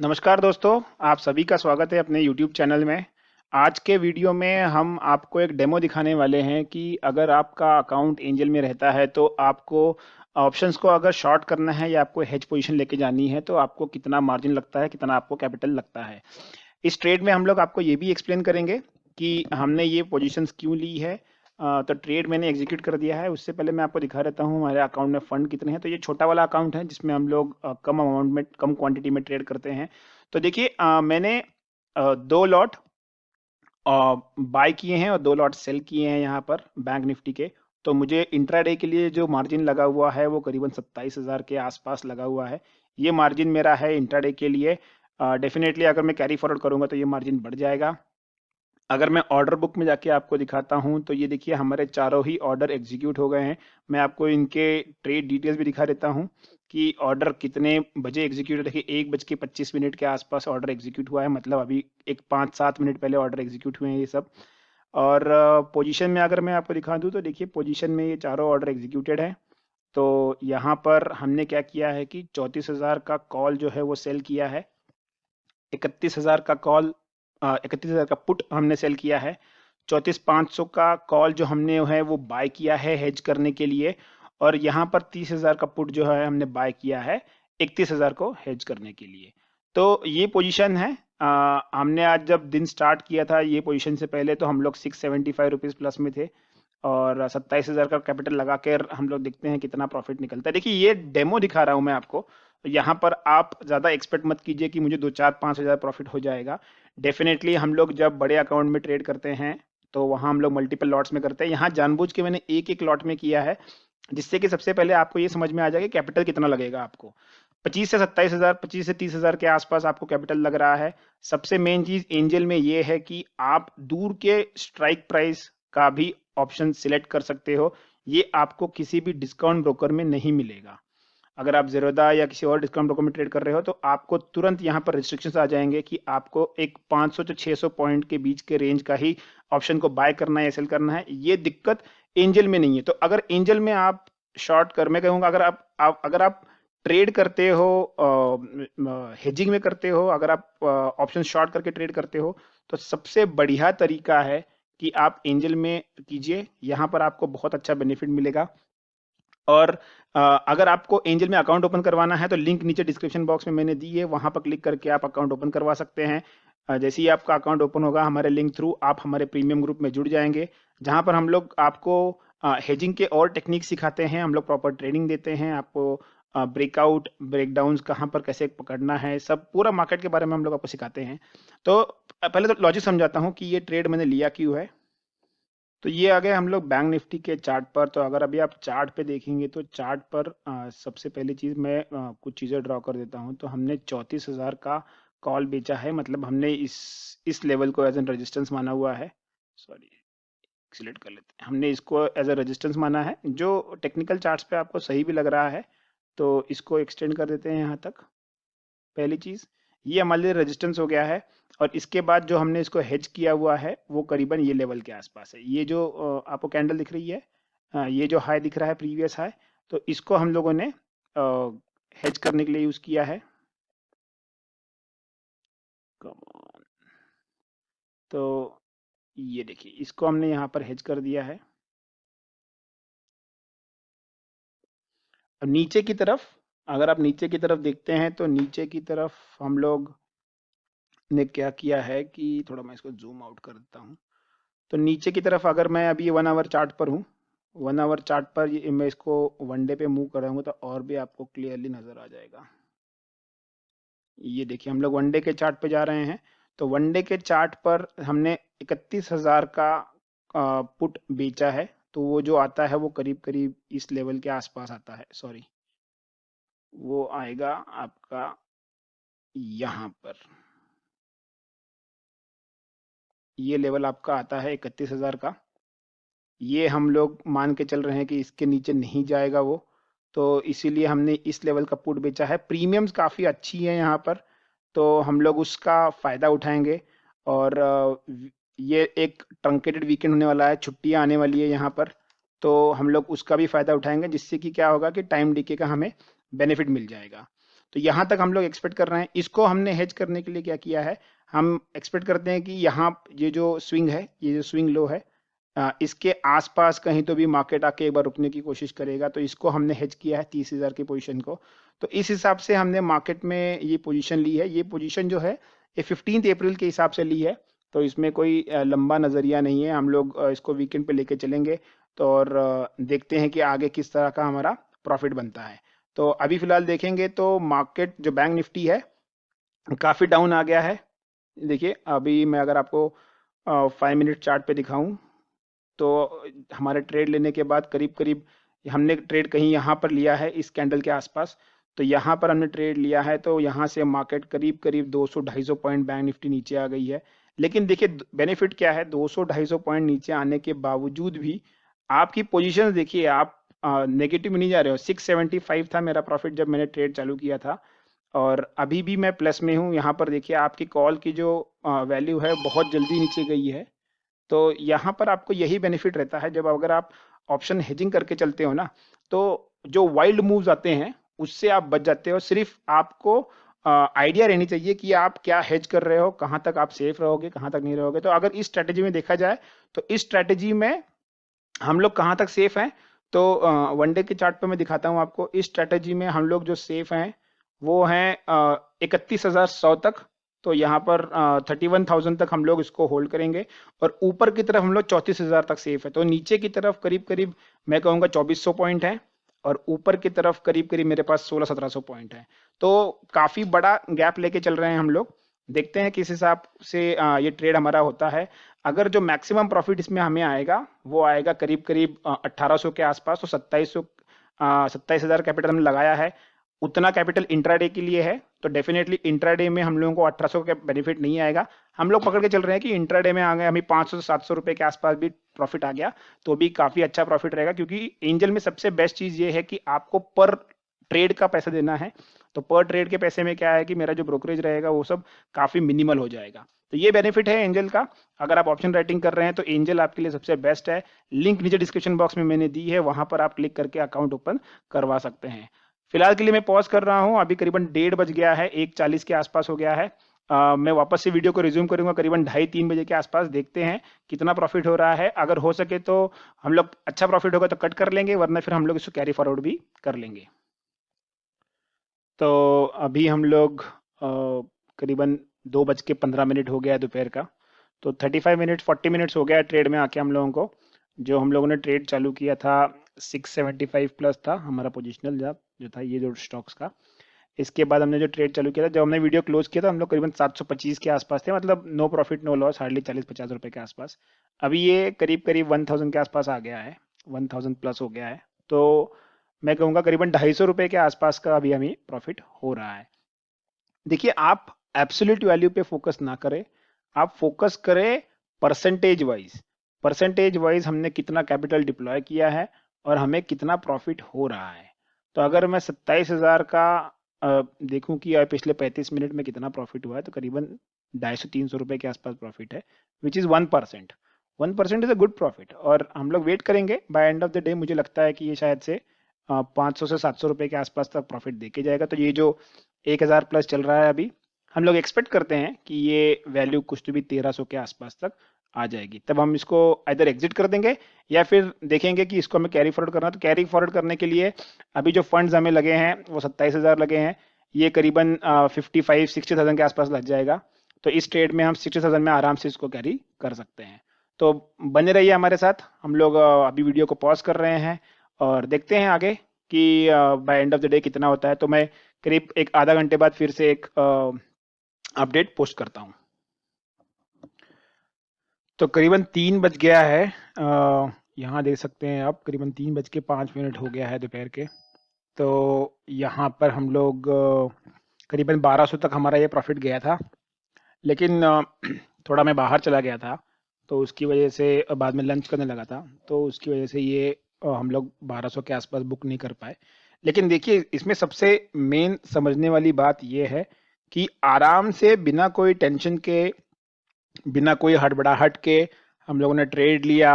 नमस्कार दोस्तों, आप सभी का स्वागत है अपने YouTube चैनल में। आज के वीडियो में हम आपको एक डेमो दिखाने वाले हैं कि अगर आपका अकाउंट एंजल में रहता है तो आपको ऑप्शंस को अगर शॉर्ट करना है या आपको हेज पोजीशन लेके जानी है तो आपको कितना मार्जिन लगता है, कितना आपको कैपिटल लगता है। इस ट्रेड में हम लोग आपको ये भी एक्सप्लेन करेंगे कि हमने ये पोजीशंस क्यों ली है। तो ट्रेड मैंने एग्जीक्यूट कर दिया है। उससे पहले मैं आपको दिखा देता हूँ हमारे अकाउंट में फंड कितने हैं। तो ये छोटा वाला अकाउंट है जिसमें हम लोग कम अमाउंट में, कम क्वांटिटी में ट्रेड करते हैं। तो देखिए, मैंने 2 लॉट बाय किए हैं और 2 लॉट सेल किए हैं यहाँ पर बैंक निफ्टी के। तो मुझे इंट्राडे के लिए जो मार्जिन लगा हुआ है वो करीबन 27,000 के आसपास लगा हुआ है। ये मार्जिन मेरा है इंट्राडे के लिए। डेफिनेटली अगर मैं कैरी फॉरवर्ड करूंगा तो ये मार्जिन बढ़ जाएगा। अगर मैं ऑर्डर बुक में जाके आपको दिखाता हूं तो ये देखिए हमारे चारों ही ऑर्डर एग्जीक्यूट हो गए हैं। मैं आपको इनके ट्रेड डिटेल्स भी दिखा देता हूं कि ऑर्डर कितने बजे एग्जीक्यूट। देखिए 1:25 के आसपास ऑर्डर एग्जीक्यूट हुआ है, मतलब अभी एक 5-7 मिनट पहले ऑर्डर एग्जीक्यूट हुए हैं ये सब। और पोजीशन में अगर मैं आपको दिखा दूं तो देखिए पोजीशन में ये चारों ऑर्डर एग्जीक्यूटेड है। तो यहाँ पर हमने क्या किया है कि 34,000 का कॉल जो है वो सेल किया है। 31,000 का कॉल, 31,000 का पुट हमने सेल किया है। 34,500 का कॉल जो हमने है वो बाय किया है हेज करने के लिए। और यहाँ पर 30,000 का पुट जो है हमने बाय किया है 31,000 को हेज करने के लिए। तो ये पोजीशन है। हमने आज जब दिन स्टार्ट किया था ये पोजीशन से पहले तो हम लोग 675 रुपीज प्लस में थे। और 27,000 का कैपिटल लगा कर हम लोग देखते हैं कितना प्रॉफिट निकलता है। देखिए ये डेमो दिखा रहा हूं मैं आपको। यहाँ पर आप ज्यादा एक्सपेक्ट मत कीजिए कि मुझे 2-4-5 हजार प्रॉफिट हो जाएगा। डेफिनेटली हम लोग जब बड़े अकाउंट में ट्रेड करते हैं तो वहां हम लोग मल्टीपल लॉट्स में करते हैं। यहाँ जानबूझ के मैंने एक एक लॉट में किया है जिससे कि सबसे पहले आपको ये समझ में आ जाएगा कैपिटल कितना लगेगा आपको। 25 से 27 हजार, 25 से 30 हजार के आसपास आपको कैपिटल लग रहा है। सबसे मेन चीज एंजल में ये है कि आप दूर के स्ट्राइक प्राइस का भी ऑप्शन सिलेक्ट कर सकते हो। ये आपको किसी भी डिस्काउंट ब्रोकर में नहीं मिलेगा। अगर आप ज़ेरोधा या किसी और डिस्काउंट ब्रोकर में ट्रेड कर रहे हो तो आपको तुरंत यहाँ पर रिस्ट्रिक्शंस आ जाएंगे कि आपको एक 500 से 600 पॉइंट के बीच के रेंज का ही ऑप्शन को बाय करना है या सेल करना है। ये दिक्कत एंजल में नहीं है। तो अगर एंजल में आप शॉर्ट कर, मैं कहूँगा अगर आप ट्रेड करते हो, हेजिंग में करते हो, अगर आप ऑप्शन शॉर्ट करके ट्रेड करते हो तो सबसे बढ़िया तरीका है कि आप एंजल में कीजिए। यहाँ पर आपको बहुत अच्छा बेनिफिट मिलेगा। और अगर आपको एंजल में अकाउंट ओपन करवाना है तो लिंक नीचे डिस्क्रिप्शन बॉक्स में मैंने दी है, वहां पर क्लिक करके आप अकाउंट ओपन करवा सकते हैं। जैसे ही आपका अकाउंट ओपन होगा हमारे लिंक थ्रू आप हमारे प्रीमियम ग्रुप में जुड़ जाएंगे, जहां पर हम लोग आपको हेजिंग के और टेक्निक सिखाते हैं। हम लोग प्रॉपर ट्रेनिंग देते हैं आपको। ब्रेकआउट ब्रेकडाउन कहाँ पर कैसे पकड़ना है, सब पूरा मार्केट के बारे में हम लोग आपको सिखाते हैं। तो पहले तो लॉजिक समझाता हूँ कि ये ट्रेड मैंने लिया क्यों है। तो ये आ गए हम लोग बैंक निफ्टी के चार्ट पर। तो अगर अभी आप चार्ट पे देखेंगे तो चार्ट पर सबसे पहली चीज मैं कुछ चीजें ड्रॉ कर देता हूं। तो हमने 34,000 का कॉल बेचा है, मतलब हमने इस लेवल को एज एन रेजिस्टेंस माना हुआ है। सॉरी, सिलेक्ट कर लेते हैं। हमने इसको एज ए रेजिस्टेंस माना है जो टेक्निकल चार्ट्स पे आपको सही भी लग रहा है। तो इसको एक्सटेंड कर देते हैं यहाँ तक। पहली चीज ये हमारे लिए रेजिस्टेंस हो गया है। और इसके बाद जो हमने इसको हेज किया हुआ है वो करीबन ये लेवल के आसपास है। ये जो आपको कैंडल दिख रही है, ये जो हाई दिख रहा है प्रीवियस हाई, तो इसको हम लोगों ने हेज करने के लिए यूज किया है। Come on। तो ये देखिए इसको हमने यहाँ पर हेज कर दिया है। अब नीचे की तरफ, अगर आप नीचे की तरफ देखते हैं तो नीचे की तरफ हम लोग ने क्या किया है कि थोड़ा मैं इसको जूम आउट कर देता हूँ। तो नीचे की तरफ अगर मैं अभी 1 आवर चार्ट पर हूँ, 1 आवर चार्ट पर मैं इसको वनडे पे मूव कराऊंगा तो और भी आपको क्लियरली नजर आ जाएगा। ये देखिए हम लोग वनडे के चार्ट पे जा रहे हैं। तो वनडे के चार्ट पर हमने 31,000 का पुट बेचा है। तो वो जो आता है वो करीब करीब इस लेवल के आसपास आता है। सॉरी, वो आएगा आपका यहाँ पर। ये लेवल आपका आता है 31,000 का। ये हम लोग मान के चल रहे हैं कि इसके नीचे नहीं जाएगा वो। तो इसीलिए हमने इस लेवल का पुट बेचा है। प्रीमियम्स काफ़ी अच्छी है यहाँ पर, तो हम लोग उसका फ़ायदा उठाएंगे। और ये एक ट्रंकेटेड वीकेंड होने वाला है, छुट्टियाँ आने वाली है यहाँ पर। तो हम लोग उसका भी फ़ायदा उठाएंगे जिससे कि क्या होगा कि टाइम डीके का हमें बेनिफिट मिल जाएगा। तो यहाँ तक हम लोग एक्सपेक्ट कर रहे हैं। इसको हमने हेज करने के लिए क्या किया है, हम एक्सपेक्ट करते हैं कि यहाँ ये जो स्विंग है, ये जो स्विंग लो है, इसके आसपास कहीं तो भी मार्केट आके एक बार रुकने की कोशिश करेगा, तो इसको हमने हेज किया है 30,000 की पोजीशन को। तो इस हिसाब से हमने मार्केट में ये पोजीशन ली है। ये पोजीशन जो है ये 15 अप्रैल के हिसाब से ली है, तो इसमें कोई लंबा नज़रिया नहीं है। हम लोग इसको वीकेंड पे लेके चलेंगे, तो और देखते हैं कि आगे किस तरह का हमारा प्रॉफिट बनता है। तो अभी फिलहाल देखेंगे तो मार्केट जो बैंक निफ्टी है काफ़ी डाउन आ गया है। देखिए अभी मैं अगर आपको 5 मिनट चार्ट पे दिखाऊं, तो हमारे ट्रेड लेने के बाद करीब करीब हमने ट्रेड कहीं यहाँ पर लिया है इस कैंडल के आसपास, तो यहाँ पर हमने ट्रेड लिया है, तो यहाँ से मार्केट करीब करीब 200-250 पॉइंट बैंक निफ्टी नीचे आ गई है। लेकिन देखिए बेनिफिट क्या है, 200-250 पॉइंट नीचे आने के बावजूद भी आपकी पोजीशन देखिए, आप नेगेटिव में नहीं जा रहे हो। 675 था मेरा प्रॉफिट जब मैंने ट्रेड चालू किया था, और अभी भी मैं प्लस में हूँ। यहाँ पर देखिए आपकी कॉल की जो वैल्यू है बहुत जल्दी नीचे गई है। तो यहाँ पर आपको यही बेनिफिट रहता है, जब अगर आप ऑप्शन हेजिंग करके चलते हो ना, तो जो वाइल्ड मूव्स आते हैं उससे आप बच जाते हो। सिर्फ आपको आइडिया रहनी चाहिए कि आप क्या हेज कर रहे हो, कहाँ तक आप सेफ रहोगे, कहाँ तक नहीं रहोगे। तो अगर इस स्ट्रेटेजी में देखा जाए, तो इस स्ट्रेटेजी में हम लोग कहाँ तक सेफ हैं, तो वन डे के चार्ट पे मैं दिखाता हूँ आपको। इस स्ट्रेटेजी में हम लोग जो सेफ हैं वो हैं 31,100 तक। तो यहाँ पर 31,000 तक हम लोग इसको होल्ड करेंगे, और ऊपर की तरफ हम लोग 34,000 तक सेफ है। तो नीचे की तरफ करीब करीब मैं कहूँगा 2400 पॉइंट है, और ऊपर की तरफ करीब करीब मेरे पास 1600-1700 पॉइंट है। तो काफी बड़ा गैप लेके चल रहे हैं हम लोग। देखते हैं किस हिसाब से ये ट्रेड हमारा होता है। अगर जो मैक्सिमम प्रॉफिट इसमें हमें आएगा वो आएगा करीब करीब 1800 के आसपास। तो 27,000 कैपिटल हमने लगाया है, उतना कैपिटल इंट्राडे के लिए है। तो डेफिनेटली इंट्राडे में हम लोगों को 1800 का बेनिफिट नहीं आएगा। हम लोग पकड़ के चल रहे हैं कि इंट्राडे में आ गए हमें 500 से 700 रुपए के आसपास भी प्रॉफिट आ गया, तो भी काफी अच्छा प्रॉफिट रहेगा। क्योंकि एंजल में सबसे बेस्ट चीज ये है कि आपको पर ट्रेड का पैसा देना है। तो पर ट्रेड के पैसे में क्या है कि मेरा जो ब्रोकरेज रहेगा वो सब काफी मिनिमल हो जाएगा। तो ये बेनिफिट है एंजल का। अगर आप ऑप्शन राइटिंग कर रहे हैं तो एंजल आपके लिए सबसे बेस्ट है। लिंक नीचे डिस्क्रिप्शन बॉक्स में मैंने दी है, वहां पर आप क्लिक करके अकाउंट ओपन करवा सकते हैं। फिलहाल के लिए मैं पॉज कर रहा हूं, अभी करीबन 1:30 बज गया है, 1:40 के आसपास हो गया है। मैं वापस से वीडियो को रिज्यूम करूंगा करीबन 2:30-3 बजे के आसपास। देखते हैं कितना प्रॉफिट हो रहा है। अगर हो सके तो हम लोग अच्छा प्रॉफिट होगा तो कट कर लेंगे, वरना फिर हम लोग इसको कैरी फॉरवर्ड भी कर लेंगे। तो अभी हम लोग करीबन 2:15 हो गया है दोपहर का। तो 35 मिनट 40 मिनट्स हो गया है ट्रेड में आके हम लोगों को। जो हम लोगों ने ट्रेड चालू किया था 675 प्लस था हमारा पोजिशनल जो था ये जो स्टॉक्स का। इसके बाद हमने जो ट्रेड चालू किया था, जब हमने वीडियो क्लोज किया था हम लोग करीबन 725 के आसपास थे, मतलब no profit no loss, hardly 40-50 रुपए के आसपास। अभी ये करीब करीब 1000 के आसपास आ गया है, 1000 प्लस हो गया है। तो मैं कहूँगा करीबन 250 रुपए के आसपास का अभी हमें प्रॉफिट हो रहा है। देखिए आप एब्सोल्यूट वैल्यू पे फोकस ना करें, आप फोकस करें परसेंटेज वाइज। परसेंटेज वाइज हमने कितना कैपिटल डिप्लॉय किया है और हमें कितना प्रॉफिट हो रहा है। तो अगर मैं 27,000 का देखूं कि यार पिछले 35 मिनट में कितना प्रॉफिट हुआ है, तो करीबन 250-300 रुपए के आसपास प्रॉफिट है, which is 1%। 1% is a good profit, और हम लोग वेट करेंगे by end of the day. मुझे लगता है कि ये शायद से 500 से 700 रुपए के आसपास तक प्रॉफिट देके जाएगा। तो ये जो 1000 प्लस चल रहा है अभी, हम लोग एक्सपेक्ट करते हैं कि ये वैल्यू कुछ तो भी 1300 के आसपास तक आ जाएगी। तब हम इसको इधर एग्जिट कर देंगे, या फिर देखेंगे कि इसको हमें कैरी फॉरवर्ड करना है। तो कैरी फॉरवर्ड करने के लिए अभी जो फंड्स हमें लगे हैं वो 27,000 लगे हैं, ये करीबन 55-60,000 के आसपास लग जाएगा। तो इस ट्रेड में हम 60,000 में आराम से इसको कैरी कर सकते हैं। तो बने रहिए हमारे साथ। हम लोग अभी वीडियो को पॉज कर रहे हैं और देखते हैं आगे कि by end of the day कितना होता है। तो मैं करीब एक आधा घंटे बाद फिर से एक अपडेट पोस्ट करता हूँ। तो करीबन 3 बज गया है, यहाँ देख सकते हैं आप करीबन 3:05 हो गया है दोपहर के। तो यहाँ पर हम लोग करीबन 1200 तक हमारा ये प्रॉफिट गया था, लेकिन थोड़ा मैं बाहर चला गया था, तो उसकी वजह से बाद में लंच करने लगा था, तो उसकी वजह से ये हम लोग 1200 के आसपास बुक नहीं कर पाए। लेकिन देखिए इसमें सबसे मेन समझने वाली बात ये है कि आराम से बिना कोई टेंशन के, बिना कोई हड़बड़ाहट के हम लोगों ने ट्रेड लिया।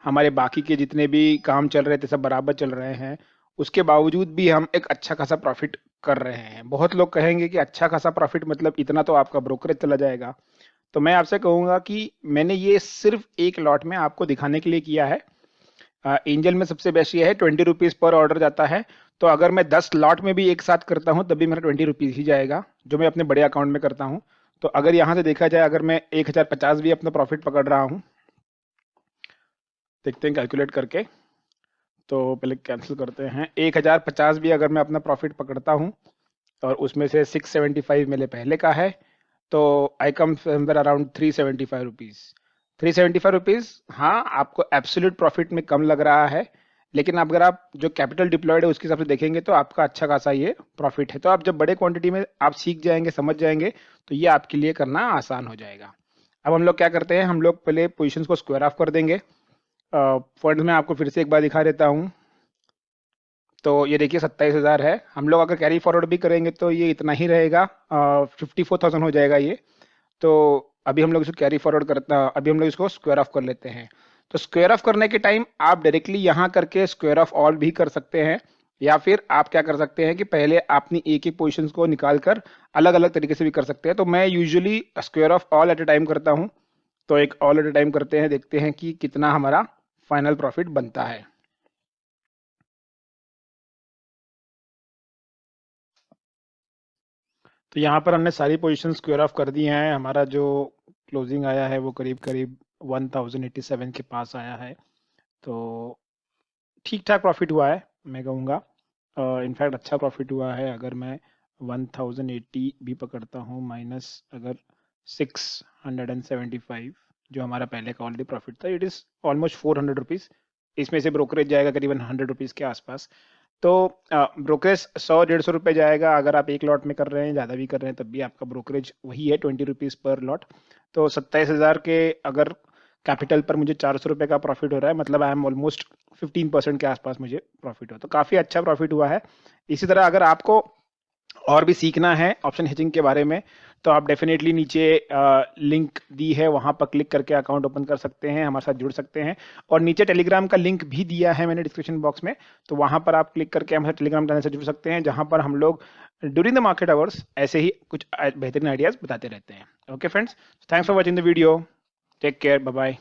हमारे बाकी के जितने भी काम चल रहे थे सब बराबर चल रहे हैं, उसके बावजूद भी हम एक अच्छा खासा प्रॉफिट कर रहे हैं। बहुत लोग कहेंगे कि अच्छा खासा प्रॉफिट मतलब इतना तो आपका ब्रोकरेज चला जाएगा। तो मैं आपसे कहूंगा कि मैंने ये सिर्फ एक लॉट में आपको दिखाने के लिए किया है। एंजल में सबसे बेस्ट ये है, 20 रुपीज पर ऑर्डर जाता है। तो अगर मैं 10 लॉट में भी एक साथ करता हूं तब भी मेरा 20 रुपीज ही जाएगा, जो मैं अपने बड़े अकाउंट में करता हूं। तो अगर यहां से देखा जाए, अगर मैं 1050 भी अपना प्रॉफिट पकड़ रहा हूं, देखते हैं कैलकुलेट करके। तो पहले कैंसिल करते हैं। 1050 भी अगर मैं अपना प्रॉफिट पकड़ता हूं और उसमें से 675 मेरे पहले का है, तो I come somewhere around 375 rupees. 375 rupees, हाँ आपको एब्सोल्यूट प्रॉफिट में कम लग रहा है, लेकिन अगर आप जो कैपिटल डिप्लॉयड है उसके हिसाब से देखेंगे तो आपका अच्छा खासा ये प्रॉफिट है। तो आप जब बड़े क्वांटिटी में आप सीख जाएंगे, समझ जाएंगे, तो ये आपके लिए करना आसान हो जाएगा। अब हम लोग क्या करते हैं, हम लोग पहले पोजीशंस को स्क्वायर ऑफ कर देंगे। फंड में आपको फिर से एक बार दिखा देता हूँ। तो ये देखिए 27,000 है। हम लोग अगर कैरी फॉरवर्ड भी करेंगे तो ये इतना ही रहेगा, 54,000 हो जाएगा ये। तो अभी हम लोग इसको कैरी फॉरवर्ड करता, अभी हम लोग इसको स्क्वायर ऑफ कर लेते हैं। तो स्क्वायर ऑफ करने के टाइम आप डायरेक्टली यहाँ करके स्क्वायर ऑफ ऑल भी कर सकते हैं, या फिर आप क्या कर सकते हैं कि पहले अपनी एक एक पोजीशंस को निकाल कर अलग अलग तरीके से भी कर सकते हैं। तो मैं usually square of all at a time करता हूँ। तो एक ऑल एट अ टाइम करते हैं, देखते हैं कि कितना हमारा फाइनल प्रॉफिट बनता है। तो यहाँ पर हमने सारी पोजीशन स्क्वायर ऑफ कर दी हैं। हमारा जो क्लोजिंग आया है वो करीब करीब 1087 के पास आया है। तो ठीक ठाक प्रॉफिट हुआ है, मैं कहूँगा। इनफैक्ट अच्छा प्रॉफिट हुआ है। अगर मैं 1080 भी पकड़ता हूँ माइनस अगर 675, जो हमारा पहले का ऑलरेडी प्रॉफिट था, इट इज़ ऑलमोस्ट 400 रुपीज़। इसमें से ब्रोकरेज जाएगा करीबन 100 रुपीज़ के आसपास। तो ब्रोकरेज 100-150 रुपये जाएगा। अगर आप एक लॉट में कर रहे हैं, ज़्यादा भी कर रहे हैं, तब भी आपका ब्रोकरेज वही है, 20 रुपीज़ पर लॉट। तो 27,000 के अगर कैपिटल पर मुझे 400 रुपये का प्रॉफिट हो रहा है, मतलब आई एम ऑलमोस्ट 15% के आसपास मुझे प्रॉफिट हुआ। तो काफ़ी अच्छा प्रॉफिट हुआ है। इसी तरह अगर आपको और भी सीखना है ऑप्शन हेजिंग के बारे में, तो आप डेफिनेटली नीचे लिंक दी है, वहां पर क्लिक करके अकाउंट ओपन कर सकते हैं, हमारे साथ जुड़ सकते हैं। और नीचे टेलीग्राम का लिंक भी दिया है मैंने डिस्क्रिप्शन बॉक्स में, तो वहां पर आप क्लिक करके हमारे टेलीग्राम चैनल से जुड़ सकते हैं, जहां पर हम लोग ड्यूरिंग द मार्केट आवर्स ऐसे ही कुछ बेहतरीन आइडियाज बताते रहते हैं। Okay friends, thanks for watching the video. Take care, bye bye.